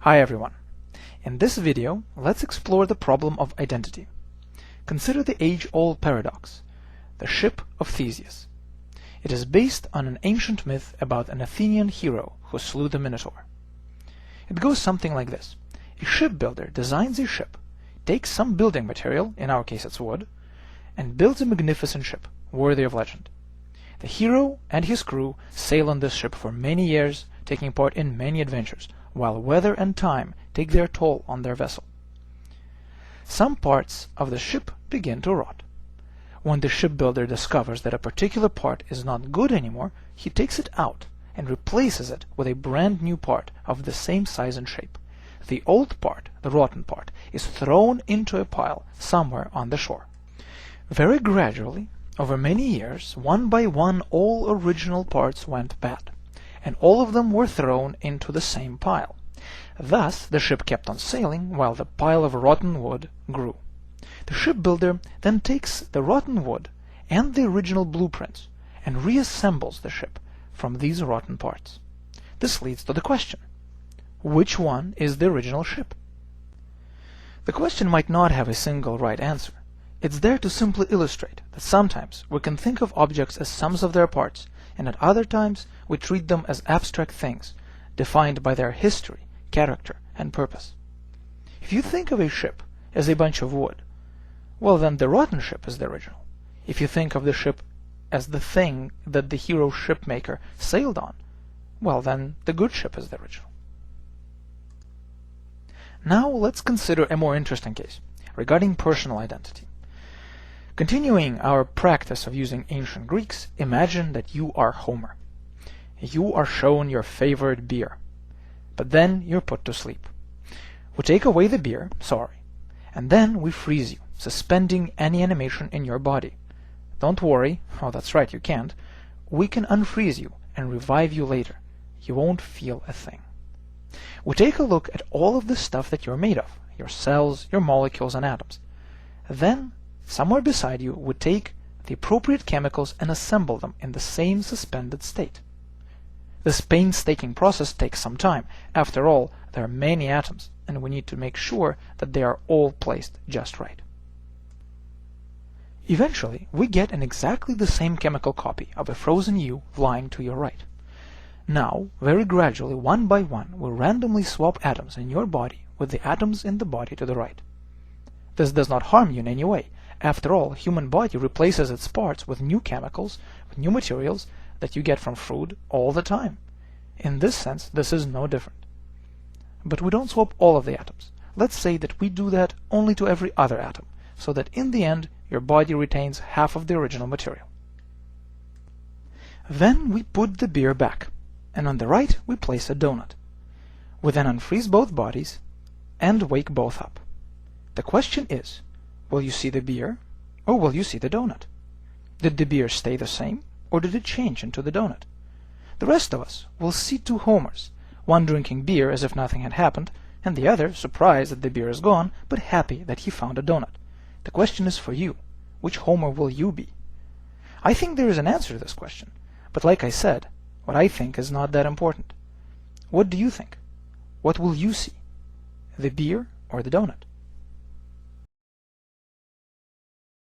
Hi everyone. In this video, let's explore the problem of identity. Consider the age-old paradox, the ship of Theseus. It is based on an ancient myth about an Athenian hero who slew the Minotaur. It goes something like this. A shipbuilder designs a ship, takes some building material, in our case it's wood, and builds a magnificent ship, worthy of legend. The hero and his crew sail on this ship for many years, taking part in many adventures, while weather and time take their toll on their vessel. Some parts of the ship begin to rot. When the shipbuilder discovers that a particular part is not good anymore, he takes it out and replaces it with a brand new part of the same size and shape. The old part, the rotten part, is thrown into a pile somewhere on the shore. Very gradually, over many years, one by one all original parts went bad, and all of them were thrown into the same pile. Thus the ship kept on sailing while the pile of rotten wood grew. The shipbuilder then takes the rotten wood and the original blueprints and reassembles the ship from these rotten parts. This leads to the question, which one is the original ship? The question might not have a single right answer. It's there to simply illustrate that sometimes we can think of objects as sums of their parts, and at other times we treat them as abstract things, defined by their history, character, and purpose. If you think of a ship as a bunch of wood, well then the rotten ship is the original. If you think of the ship as the thing that the hero shipmaker sailed on, well then the good ship is the original. Now let's consider a more interesting case, regarding personal identity. Continuing our practice of using ancient Greeks, imagine that you are Homer. You are shown your favorite beer, but then you're put to sleep. We take away the beer, and then we freeze you, suspending any animation in your body. Don't worry, oh that's right, you can't. We can unfreeze you and revive you later. You won't feel a thing. We take a look at all of the stuff that you're made of, your cells, your molecules and atoms. Then, somewhere beside you, we take the appropriate chemicals and assemble them in the same suspended state. This painstaking process takes some time. After all, there are many atoms, and we need to make sure that they are all placed just right. Eventually, we get an exactly the same chemical copy of a frozen you lying to your right. Now, very gradually, one by one, we randomly swap atoms in your body with the atoms in the body to the right. This does not harm you in any way. After all, human body replaces its parts with new chemicals, with new materials that you get from food all the time. In this sense, this is no different. But we don't swap all of the atoms. Let's say that we do that only to every other atom, so that in the end, your body retains half of the original material. Then we put the beer back, and on the right we place a donut. We then unfreeze both bodies and wake both up. The question is, will you see the beer, or will you see the donut? Did the beer stay the same, or did it change into the donut? The rest of us will see two Homers, one drinking beer as if nothing had happened, and the other surprised that the beer is gone, but happy that he found a donut. The question is for you. Which Homer will you be? I think there is an answer to this question, but like I said, what I think is not that important. What do you think? What will you see? The beer or the donut?